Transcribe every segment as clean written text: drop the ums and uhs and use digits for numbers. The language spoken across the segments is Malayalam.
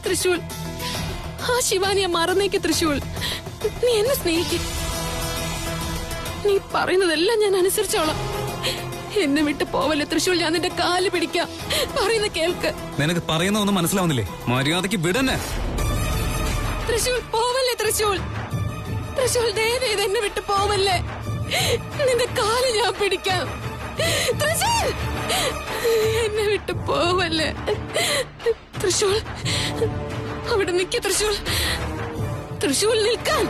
തൃശൂൽ. ആ ശിവാനിയെ മറന്നേക്ക് തൃശൂൽ. നീ എന്നെ സ്നേഹിക്കും. നീ പറയുന്നതെല്ലാം ഞാൻ അനുസരിച്ചോളാം. എന്നെ വിട്ട് പോവല്ലേ തൃശൂൽ. ഞാൻ നിന്റെ കാല് പിടിക്കാം. പറയുന്ന കേൾക്ക്. നിനക്ക് പറയുന്ന ഒന്നും മനസ്സിലാവുന്നില്ലേ? മര്യാദക്ക് വിടന്നെ. തൃശൂൽ പോവല്ലേ തൃശൂൽ. തൃശൂൽ ദയവ് ചെയ്ത് എന്നെ വിട്ട് പോവല്ലേ. നിന്റെ കാല് ഞാൻ പിടിക്കാം. തൃശൂൽ എന്നെ വിട്ട് പോവല്ലേ. തൃശൂൽ അവിടെ നിൽക്ക്. തൃശൂൽ തൃശൂൽ നിൽക്കാൻ.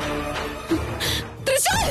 തൃശൂൽ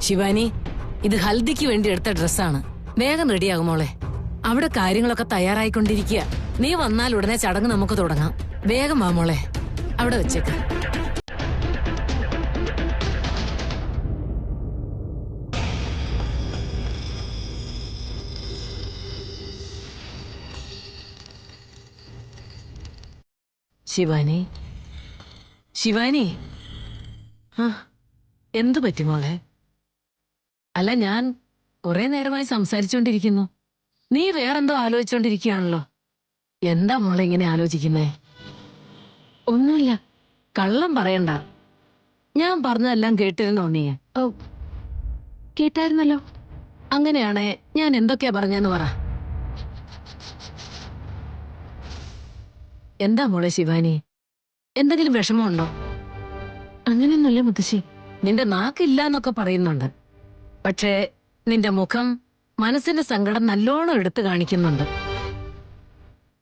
ശിവാനി, ഇത് ഹൽദിക്ക് വേണ്ടി എടുത്ത ഡ്രസ്സാണ്. വേഗം റെഡിയാകും മോളെ. അവിടെ കാര്യങ്ങളൊക്കെ തയ്യാറായിക്കൊണ്ടിരിക്കുക. നീ വന്നാൽ ഉടനെ ചടങ്ങ് നമുക്ക് തുടങ്ങാം. വേഗം വാ മോളെ. അവിടെ വെച്ചേക്ക്. ശിവാനി, ശിവാനി, എന്തു പറ്റി മോളെ? അല്ല, ഞാൻ കുറെ നേരമായി സംസാരിച്ചോണ്ടിരിക്കുന്നു. നീ വേറെന്തോ ആലോചിച്ചോണ്ടിരിക്കുകയാണല്ലോ. എന്താ മോളെ ഇങ്ങനെ ആലോചിക്കുന്നേ? ഒന്നുമില്ല. കള്ളം പറയണ്ട. ഞാൻ പറഞ്ഞതെല്ലാം കേട്ടിരുന്നോ നീ? ഓ, കേട്ടായിരുന്നല്ലോ. അങ്ങനെയാണേ ഞാൻ എന്തൊക്കെയാ പറഞ്ഞെന്ന് പറ. എന്താ മോളെ ശിവാനി, എന്തെങ്കിലും വിഷമമുണ്ടോ? അങ്ങനെയൊന്നുമില്ല മുത്തശ്ശി. നിന്റെ നാക്കില്ലാന്നൊക്കെ പറയുന്നുണ്ട്. പക്ഷേ നിന്റെ മുഖം മനസ്സിന്റെ സങ്കടം നല്ലോണം എടുത്തു കാണിക്കുന്നുണ്ട്.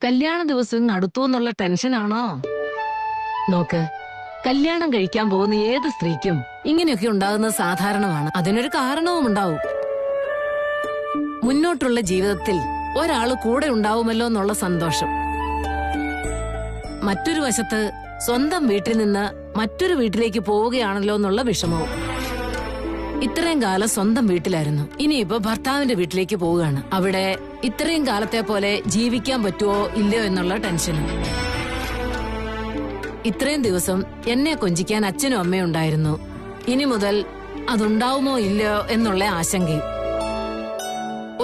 കല്യാണ ദിവസം അടുത്തു എന്നുള്ള ടെൻഷനാണോ? നോക്ക്, കല്യാണം കഴിക്കാൻ പോകുന്ന ഏത് സ്ത്രീക്കും ഇങ്ങനെയൊക്കെ ഉണ്ടാകുന്നത് സാധാരണമാണ്. അതിനൊരു കാരണവും ഉണ്ടാവും. മുന്നോട്ടുള്ള ജീവിതത്തിൽ ഒരാള് കൂടെ ഉണ്ടാവുമല്ലോ എന്നുള്ള സന്തോഷം. മറ്റൊരു വശത്ത് സ്വന്തം വീട്ടിൽ നിന്ന് മറ്റൊരു വീട്ടിലേക്ക് പോവുകയാണല്ലോ എന്നുള്ള വിഷമവും. ഇത്രയും കാലം സ്വന്തം വീട്ടിലായിരുന്നു, ഇനിയിപ്പോ ഭർത്താവിന്റെ വീട്ടിലേക്ക് പോവുകയാണ്. അവിടെ ഇത്രയും കാലത്തെ പോലെ ജീവിക്കാൻ പറ്റുമോ ഇല്ലയോ എന്നുള്ള ടെൻഷനും. ഇത്രയും ദിവസം എന്നെ കൊഞ്ചിക്കാൻ അച്ഛനും അമ്മയും ഉണ്ടായിരുന്നു. ഇനി മുതൽ അതുണ്ടാവുമോ ഇല്ലയോ എന്നുള്ള ആശങ്കയും.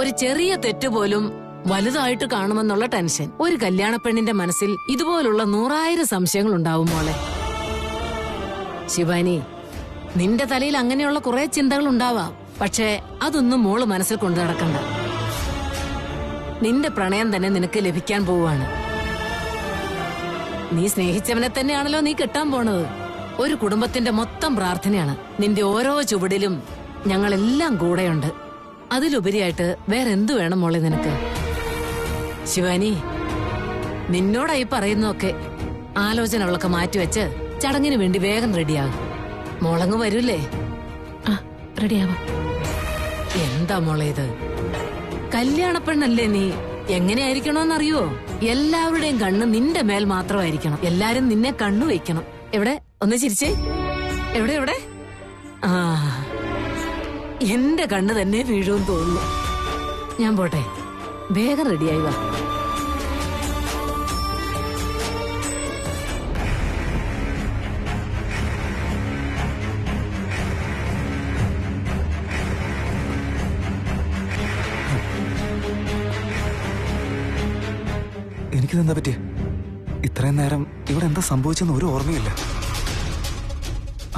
ഒരു ചെറിയ തെറ്റുപോലും വലുതായിട്ട് കാണുമെന്നുള്ള ടെൻഷൻ. ഒരു കല്യാണ പെണ്ണിന്റെ മനസ്സിൽ ഇതുപോലുള്ള 100,000 സംശയങ്ങൾ ഉണ്ടാവും മോളെ. ശിവാനി, നിന്റെ തലയിൽ അങ്ങനെയുള്ള കുറെ ചിന്തകൾ ഉണ്ടാവാം. പക്ഷേ അതൊന്നും മോള് മനസ്സിൽ കൊണ്ടു നടക്കണ്ട. നിന്റെ പ്രണയം തന്നെ നിനക്ക് ലഭിക്കാൻ പോവാണ്. നീ സ്നേഹിച്ചവനെ തന്നെയാണല്ലോ നീ കെട്ടാൻ പോണത്. ഒരു കുടുംബത്തിന്റെ മൊത്തം പ്രാർത്ഥനയാണ്. നിന്റെ ഓരോ ചുവടിലും ഞങ്ങളെല്ലാം കൂടെയുണ്ട്. അതിലുപരിയായിട്ട് വേറെന്തു വേണം മോളെ നിനക്ക്? ശിവാനി, നിന്നോടായി പറയുന്നതൊക്കെ ആലോചനകളൊക്കെ മാറ്റിവെച്ച് ചടങ്ങിന് വേണ്ടി വേഗം റെഡിയാകും. മോളങ്ങ് വരൂലേ? റെഡിയാവാം. എന്താ മോളെ ഇത്? കല്യാണ പെണ്ണല്ലേ നീ? എങ്ങനെയായിരിക്കണോന്നറിയോ? എല്ലാവരുടെയും കണ്ണ് നിന്റെ മേൽ മാത്രമായിരിക്കണം. എല്ലാരും നിന്നെ കണ്ണു വയ്ക്കണം. എവിടെ? ഒന്ന് ചിരിച്ചേ. എവിടെ എവിടെ? ആ, എന്റെ കണ്ണ് തന്നെ വീഴുമെന്ന് തോന്നുന്നു. ഞാൻ പോട്ടെ. വേഗം റെഡിയായി വാ. എനിക്കിതെന്താ പറ്റിയ? ഇത്രയും നേരം ഇവിടെ എന്താ സംഭവിച്ചെന്ന് ഒരു ഓർമ്മയില്ല.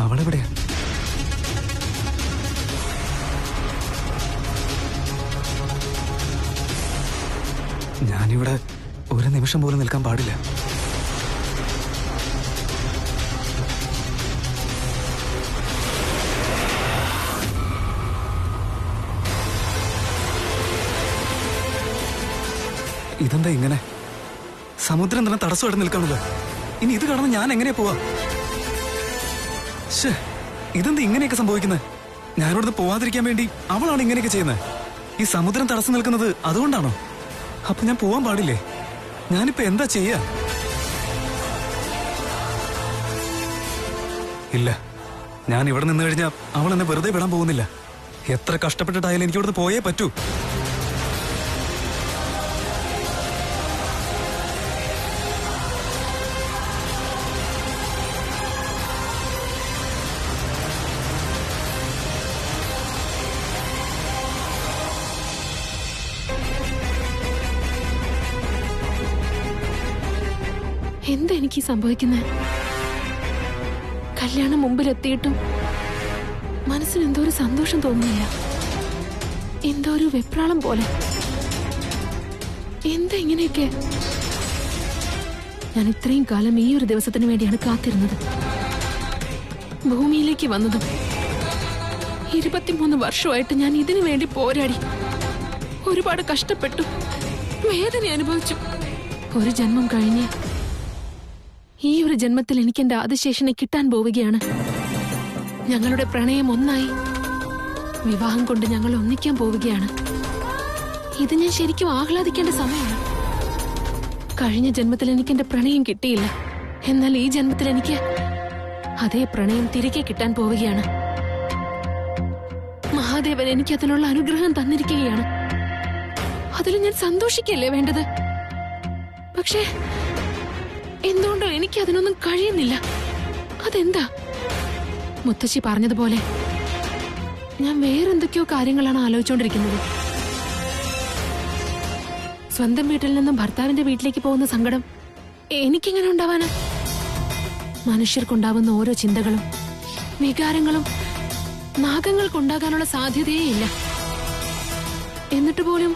അവളെവിടെയാ? ഞാനിവിടെ ഒരു നിമിഷം പോലും നിൽക്കാൻ പാടില്ല. ഇതെന്താ ഇങ്ങനെ? സമുദ്രം തന്നെ തടസ്സമായിട്ട് നിൽക്കണല്ലോ. ഇനി ഇത് കടന്ന് ഞാൻ എങ്ങനെയാ പോവാ? ശ്ശേ, ഇതെന്താ ഇങ്ങനെയൊക്കെ സംഭവിക്കുന്നത്? ഞാനിവിടുന്ന് പോവാതിരിക്കാൻ വേണ്ടി അവളാണ് ഇങ്ങനെയൊക്കെ ചെയ്യുന്നത്. ഈ സമുദ്രം തടസ്സം നിൽക്കുന്നത് അതുകൊണ്ടാണോ? അപ്പൊ ഞാൻ പോവാൻ പാടില്ലേ? ഞാനിപ്പോ എന്താ ചെയ്യാ? ഇല്ല, ഞാൻ ഇവിടെ നിന്ന് കഴിഞ്ഞാൽ അവൾ എന്നെ വെറുതെ വിടാൻ പോകുന്നില്ല. എത്ര കഷ്ടപ്പെട്ടിട്ടായാലും എനിക്ക് ഇവിടുന്ന് പോയേ പറ്റൂ. എന്താ എനിക്ക് സംഭവിക്കുന്നത്? കല്യാണം മുമ്പിലെത്തിയിട്ടും മനസ്സിന് എന്തോ ഒരു സന്തോഷം തോന്നുന്നില്ല. എന്തോ ഒരു വെപ്രാളം പോലെ. എന്താ ഇങ്ങനെയൊക്കെ? ഞാൻ ഇത്രയും കാലം ഈ ഒരു ദിവസത്തിന് വേണ്ടിയാണ് കാത്തിരുന്നത്. ഭൂമിയിലേക്ക് വന്നതും 23 വർഷമായിട്ട് ഞാൻ ഇതിനു വേണ്ടി പോരാടി. ഒരുപാട് കഷ്ടപ്പെട്ടു, വേദന അനുഭവിച്ചു. ഒരു ജന്മം കഴിഞ്ഞ് ഈ ഒരു ജന്മത്തിൽ എനിക്ക് എന്റെ ആദിശേഷനെ കിട്ടാൻ പോവുകയാണ്. ഞങ്ങളുടെ പ്രണയം ഒന്നായി, വിവാഹം കൊണ്ട് ഞങ്ങൾ ഒന്നിക്കാൻ പോവുകയാണ്. ഇത് ഞാൻ ശരിക്കും ആഹ്ലാദിക്കേണ്ട സമയമാണ്. കഴിഞ്ഞ ജന്മത്തിൽ എനിക്ക് എന്റെ പ്രണയം കിട്ടിയില്ല. എന്നാൽ ഈ ജന്മത്തിൽ എനിക്ക് അതേ പ്രണയം തിരികെ കിട്ടാൻ പോവുകയാണ്. മഹാദേവൻ എനിക്ക് അതിനുള്ള അനുഗ്രഹം തന്നിരിക്കുകയാണ്. അതിൽ ഞാൻ സന്തോഷിക്കല്ലേ വേണ്ടത്? പക്ഷേ എന്തുകൊണ്ടോ എനിക്ക് അതിനൊന്നും കഴിയുന്നില്ല. അതെന്താ? മുത്തശ്ശി പറഞ്ഞതുപോലെ ഞാൻ വേറെന്തൊക്കെയോ കാര്യങ്ങളാണ് ആലോചിച്ചുകൊണ്ടിരിക്കുന്നത്. സ്വന്തം വീട്ടിൽ നിന്നും ഭർത്താവിന്റെ വീട്ടിലേക്ക് പോകുന്ന സങ്കടം എനിക്കെങ്ങനെ ഉണ്ടാവാനാ? മനുഷ്യർക്കുണ്ടാവുന്ന ഓരോ ചിന്തകളും വികാരങ്ങളും നാഗങ്ങൾക്കുണ്ടാകാനുള്ള സാധ്യതയേ ഇല്ല. എന്നിട്ട് പോലും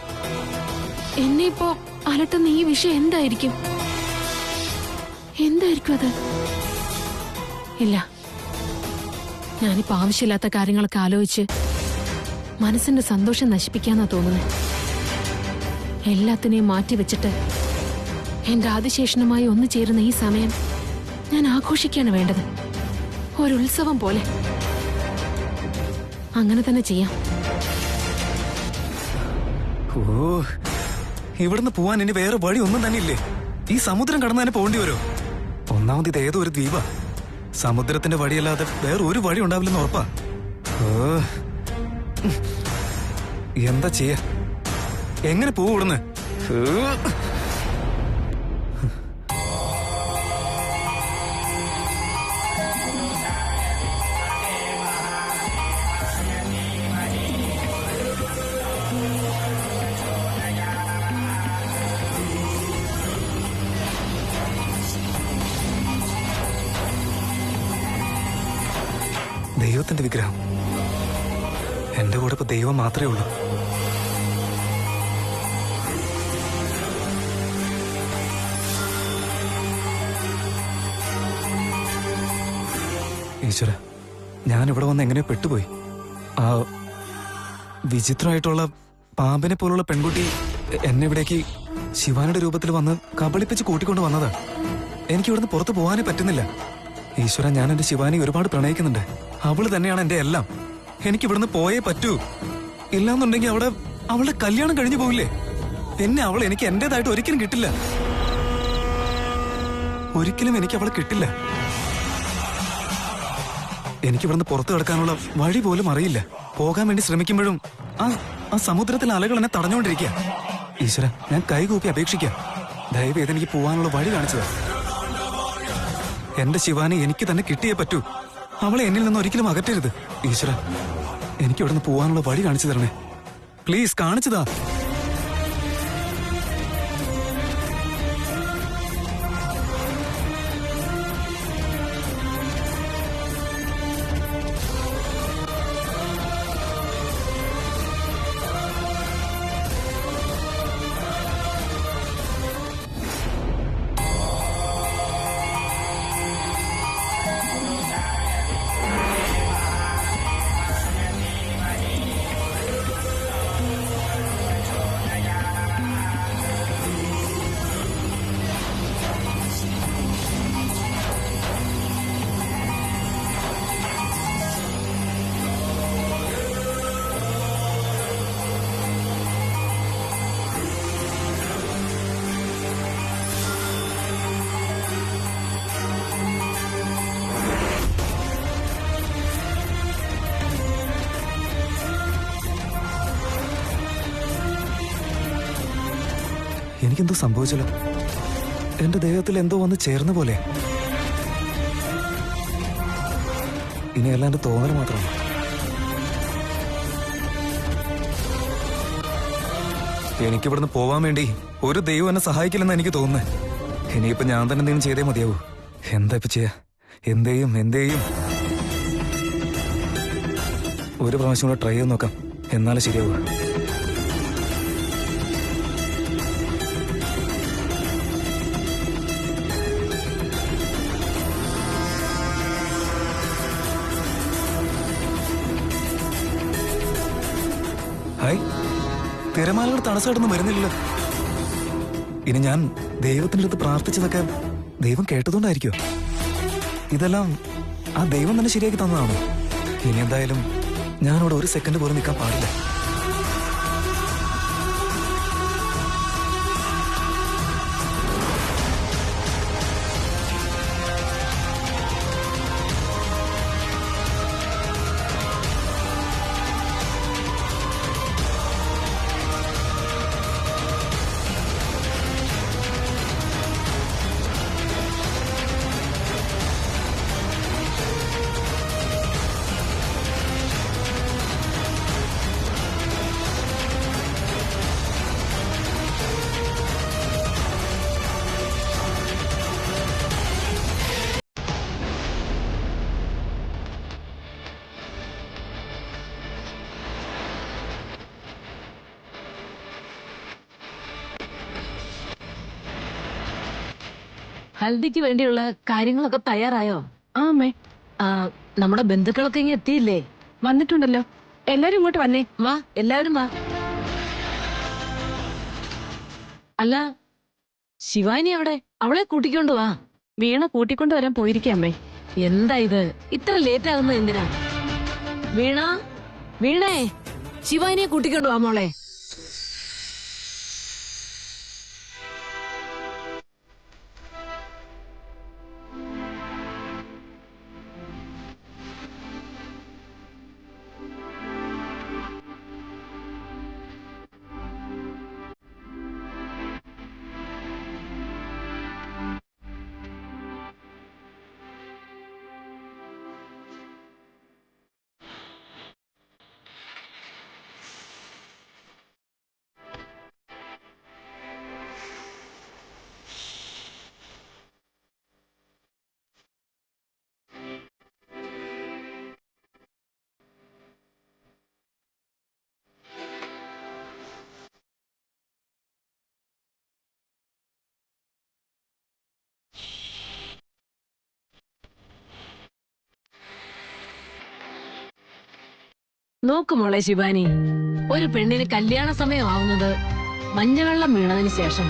എന്നെ ഇപ്പോ അലട്ടുന്ന ഈ വിഷയം എന്തായിരിക്കും? എന്തായിരിക്കും അത്? ഇല്ല, ഞാനിപ്പോ ആവശ്യമില്ലാത്ത കാര്യങ്ങളൊക്കെ ആലോചിച്ച് മനസ്സിന്റെ സന്തോഷം നശിപ്പിക്കാന്നാ തോന്നുന്നത്. എല്ലാത്തിനെയും മാറ്റിവെച്ചിട്ട് എന്റെ ആദിശേഷനുമായി ഒന്നു ചേരുന്ന ഈ സമയം ഞാൻ ആഘോഷിക്കാണ് വേണ്ടത്. ഒരു ഉത്സവം പോലെ. അങ്ങനെ തന്നെ ചെയ്യാം. ഓ, ഇവിടുന്ന് പോവാൻ ഇനി വേറെ വഴി ഒന്നും തന്നെ ഇല്ലേ? ഈ സമുദ്രം കടന്നു തന്നെ പോകേണ്ടി വരുമോ? ഒന്നാമത് ഇത് ഏതോ ഒരു ദ്വീപാ. സമുദ്രത്തിന്റെ വഴിയല്ലാതെ വേറെ ഒരു വഴി ഉണ്ടാവില്ലെന്ന് ഉറപ്പാ. എന്താ ചെയ്യാ? എങ്ങനെ പോവും ഇവിടുന്ന്? ദൈവത്തിന്റെ വിഗ്രഹം. എന്റെ കൂടെ ഇപ്പൊ ദൈവം മാത്രമേ ഉള്ളൂ. ഈശ്വര, ഞാനിവിടെ വന്ന് എങ്ങനെയോ പെട്ടുപോയി. ആ വിചിത്രമായിട്ടുള്ള പാമ്പിനെ പോലുള്ള പെൺകുട്ടി എന്നെ ഇവിടേക്ക് ശിവാനിയുടെ രൂപത്തിൽ വന്ന് കബളിപ്പിച്ച് കൂട്ടിക്കൊണ്ട് വന്നതാ. എനിക്കിവിടുന്ന് പുറത്തു പോകാനേ പറ്റുന്നില്ല. ഈശ്വര, ഞാൻ എന്റെ ശിവാനി ഒരുപാട് പ്രണയിക്കുന്നുണ്ട്. അവള് തന്നെയാണ് എന്റെ എല്ലാം. എനിക്ക് ഇവിടുന്ന് പോയേ പറ്റൂ. ഇല്ലാന്നുണ്ടെങ്കിൽ അവളുടെ കല്യാണം കഴിഞ്ഞു പോവില്ലേ? പിന്നെ അവൾ എനിക്ക് എന്റേതായിട്ട് ഒരിക്കലും കിട്ടില്ല. ഒരിക്കലും എനിക്ക് അവളെ കിട്ടില്ല. എനിക്ക് ഇവിടുന്ന് പുറത്തു കിടക്കാനുള്ള വഴി പോലും അറിയില്ല. പോകാൻ വേണ്ടി ശ്രമിക്കുമ്പോഴും ആ സമുദ്രത്തിലെ അലകൾ എന്നെ തടഞ്ഞുകൊണ്ടിരിക്കുക. ഈശ്വര, ഞാൻ കൈകൂപ്പി അപേക്ഷിക്കാം, ദയവേത് എനിക്ക് പോവാനുള്ള വഴി കാണിച്ചതാ. എന്റെ ശിവാനി എനിക്ക് തന്നെ കിട്ടിയേ പറ്റൂ. അവളെ എന്നിൽ നിന്ന് ഒരിക്കലും അകറ്റരുത്. ഈശ്വര, എനിക്ക് ഇവിടുന്ന് പോവാനുള്ള വഴി കാണിച്ചു തരണേ. പ്ലീസ്, കാണിച്ചതാ. എനിക്കെന്തോ സംഭവിച്ചല്ലോ. എന്റെ ദേഹത്തിൽ എന്തോ വന്ന് ചേർന്ന പോലെ. ഇനിയെല്ലാം എന്റെ തോന്നൽ മാത്രമാണ്. എനിക്കിവിടുന്ന് പോവാൻ വേണ്ടി ഒരു ദൈവം എന്നെ സഹായിക്കില്ലെന്ന് എനിക്ക് തോന്നുന്നത്. ഇനിയിപ്പോ ഞാൻ തന്നെ എന്തെങ്കിലും ചെയ്തേ മതിയാവൂ. എന്താ ഇപ്പൊ ചെയ്യാ? എന്തേയും ഒരു പ്രാവശ്യം കൂടെ ട്രൈ ചെയ്ത് നോക്കാം, എന്നാലും ശരിയാവുക. ഹായ്, തിരമാലകൾ തടസ്സമായിട്ടൊന്നും വരുന്നില്ലല്ലോ. ഇനി ഞാൻ ദൈവത്തിന്റെ അടുത്ത് പ്രാർത്ഥിച്ചതൊക്കെ ദൈവം കേട്ടതുകൊണ്ടായിരിക്കോ? ഇതെല്ലാം ആ ദൈവം തന്നെ ശരിയാക്കി തന്നതാണോ? ഇനി എന്തായാലും ഞാനിവിടെ ഒരു സെക്കൻഡ് പോലും നിൽക്കാൻ പാടില്ല. ഹൽദിക്ക് വേണ്ടിയുള്ള കാര്യങ്ങളൊക്കെ തയ്യാറായോ? ആ അമ്മേ, നമ്മുടെ ബന്ധുക്കളൊക്കെ ഇങ്ങനെ എത്തിയില്ലേ? വന്നിട്ടുണ്ടല്ലോ. എല്ലാരും ഇങ്ങോട്ട് വന്നേ. വാ, എല്ലാവരും വാ. അല്ല, ശിവാനി അവിടെ? അവളെ കൂട്ടിക്കൊണ്ട് വാ. വീണ കൂട്ടിക്കൊണ്ട് വരാൻ പോയിരിക്കമ്മേ. എന്താ ഇത് ഇത്ര ലേറ്റ് ആകുന്നത് എന്തിനാ? വീണേ, ശിവാനിയെ കൂട്ടിക്കൊണ്ട് വാ മോളെ. നോക്ക് മോളെ ശിവാനി, ഒരു പെണ്ണിന് കല്യാണ സമയമാവുന്നത് മഞ്ഞവെള്ളം വീണതിന് ശേഷം.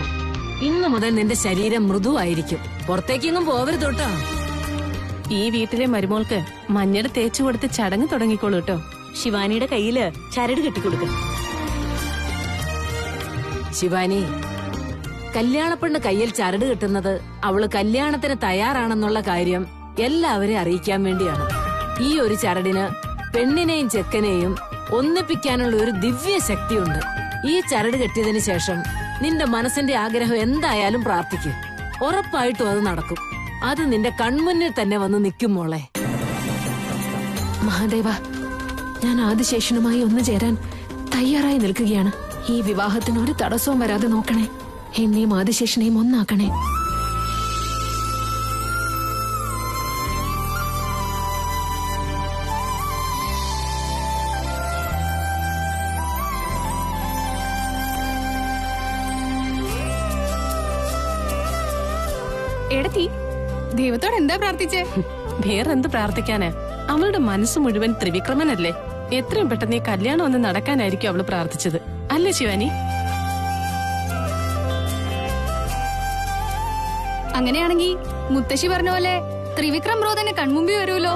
ഇന്നു മുതൽ നിന്റെ ശരീരം മൃദുവായിരിക്കും. പുറത്തേക്കെങ്ങും പോവരുത് കേട്ടോ. ഈ വീട്ടിലെ മരുമോൾക്ക് മഞ്ഞൾ തേച്ചു കൊടുത്ത് ചടങ്ങ് തുടങ്ങിക്കോളൂ കേട്ടോ. ശിവാനിയുടെ കയ്യില് ചരട് കെട്ടിക്കൊടുക്കും. ശിവാനി, കല്യാണപ്പെണ്ണ് കയ്യിൽ ചരട് കെട്ടുന്നത് അവള് കല്യാണത്തിന് തയ്യാറാണെന്നുള്ള കാര്യം എല്ലാവരെയും അറിയിക്കാൻ വേണ്ടിയാണ്. ഈ ഒരു ചരടിന് പെണ്ണിനെയും ചെക്കനെയും ഒന്നിപ്പിക്കാനുള്ള ഒരു ദിവ്യ ശക്തിയുണ്ട്. ഈ ചരട് കെട്ടിയതിനു ശേഷം നിന്റെ മനസ്സിന്റെ ആഗ്രഹം എന്തായാലും പ്രാർത്ഥിക്കും. ഉറപ്പായിട്ടും അത് നടക്കും. അത് നിന്റെ കൺമുന്നിൽ തന്നെ വന്ന് നിൽക്കും മോളെ. മഹാദേവ, ഞാൻ ആദിശേഷനുമായി ഒന്നു ചേരാൻ തയ്യാറായി നിൽക്കുകയാണ്. ഈ വിവാഹത്തിന് ഒരു തടസ്സവും വരാതെ നോക്കണേ. എന്നെയും ആദിശേഷനെയും ഒന്നാക്കണേ. എടത്തി, ദൈവത്തോട് എന്താ പ്രാർത്ഥിച്ചേ? വേറെന്ത് പ്രാർത്ഥിക്കാനാ? അവളുടെ മനസ്സ് മുഴുവൻ ത്രിവിക്രമനല്ലേ. എത്രയും പെട്ടെന്ന് ഈ കല്യാണം ഒന്ന് നടക്കാനായിരിക്കും അവള് പ്രാർത്ഥിച്ചത്, അല്ലേ ശിവാനി? അങ്ങനെയാണെങ്കി മുത്തശ്ശി പറഞ്ഞ പോലെ ത്രിവിക്രം ബ്രോ തന്നെ കൺമുമ്പിൽ വരുമല്ലോ.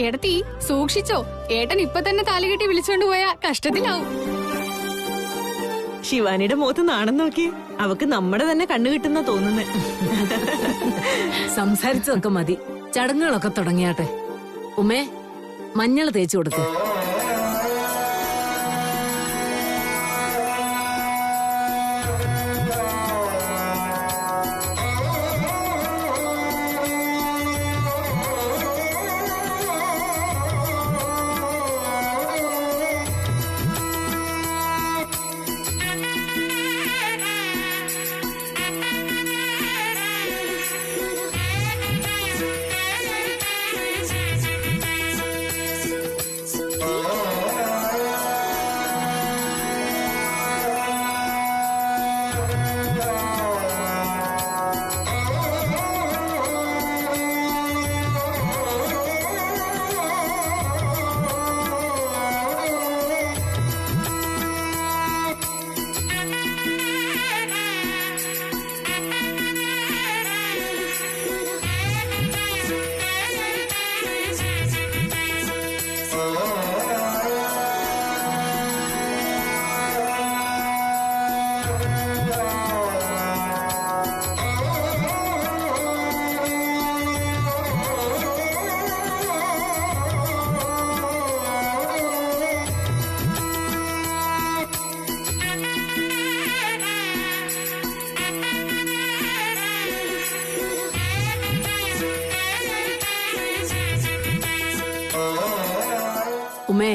എടത്തി, സൂക്ഷിച്ചോ. ഏട്ടൻ ഇപ്പൊ തന്നെ താലികെട്ടി വിളിച്ചോണ്ട് പോയാ കഷ്ടത്തിലാവും. ശിവാനിയുടെ മുഖത്ത് നാണം നോക്കി. അവക്ക് നമ്മുടെ തന്നെ കണ്ണു കിട്ടുന്ന തോന്നുന്നേ. സംസാരിച്ചതൊക്കെ മതി, ചടങ്ങുകളൊക്കെ തുടങ്ങിയാട്ടെ. ഉമ്മേ, മഞ്ഞൾ തേച്ചു കൊടുക്ക്. ഉമേ,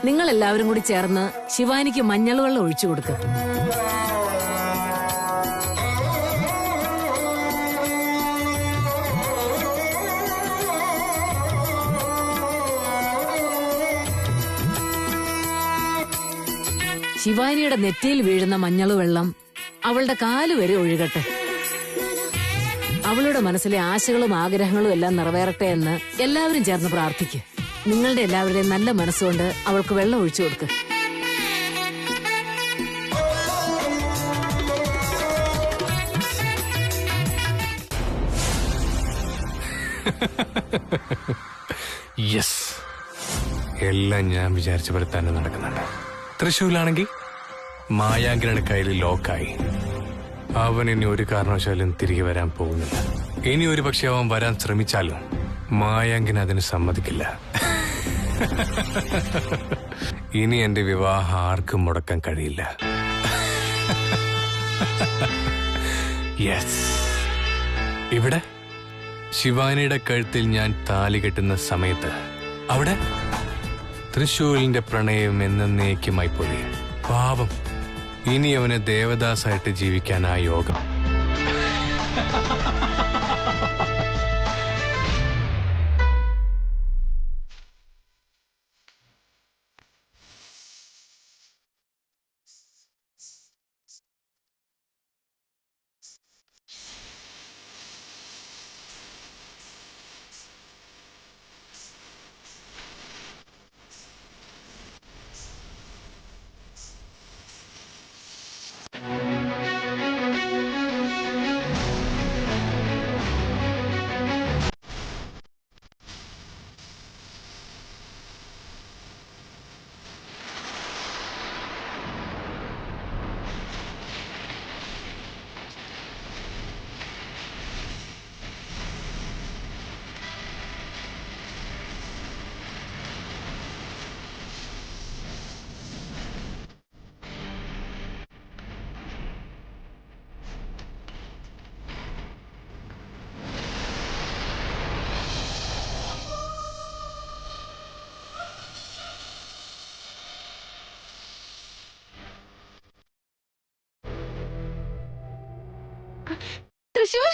നിങ്ങൾ എല്ലാവരും കൂടി ചേർന്ന് ശിവാനിക്ക് മഞ്ഞൾ വെള്ളം ഒഴിച്ചു കൊടുക്കുക. ശിവാനിയുടെ നെറ്റിയിൽ വീഴുന്ന മഞ്ഞൾ വെള്ളം അവളുടെ കാല് വരെ ഒഴുകട്ടെ. അവളുടെ മനസ്സിലെ ആശകളും ആഗ്രഹങ്ങളും എല്ലാം നിറവേറട്ടെ എന്ന് എല്ലാവരും ചേർന്ന് പ്രാർത്ഥിക്കുക. നിങ്ങളുടെ എല്ലാവരുടെയും നല്ല മനസ്സുകൊണ്ട് അവൾക്ക് വെള്ളം ഒഴിച്ചു കൊടുക്കുക. യെസ്, എല്ലാം ഞാൻ വിചാരിച്ച പോലെ തന്നെ നടക്കുന്നുണ്ട്. തൃശ്ശൂരിലാണെങ്കിൽ മായാങ്കിയുടെ കയ്യിൽ ലോക്കായി. അവൻ ഇനി ഒരു കാരണവശാലും തിരികെ വരാൻ പോകുന്നില്ല. ഇനി ഒരു പക്ഷെ അവൻ വരാൻ ശ്രമിച്ചാലും മായാങ്കിന് അതിന് സമ്മതിക്കില്ല. ഇനി എന്റെ വിവാഹം ആർക്കും മുടക്കാൻ കഴിയില്ല. യെസ്, ഇവിടെ ശിവാനിയുടെ കഴുത്തിൽ ഞാൻ താലി കെട്ടുന്ന സമയത്ത് അവിടെ തൃശ്ശൂലിന്റെ പ്രണയം എന്നേക്കുമായി പോയി. പാവം, ഇനി അവന് ദേവദാസായിട്ട് ജീവിക്കാനാ യോഗം. തൃശ്ശൂൽ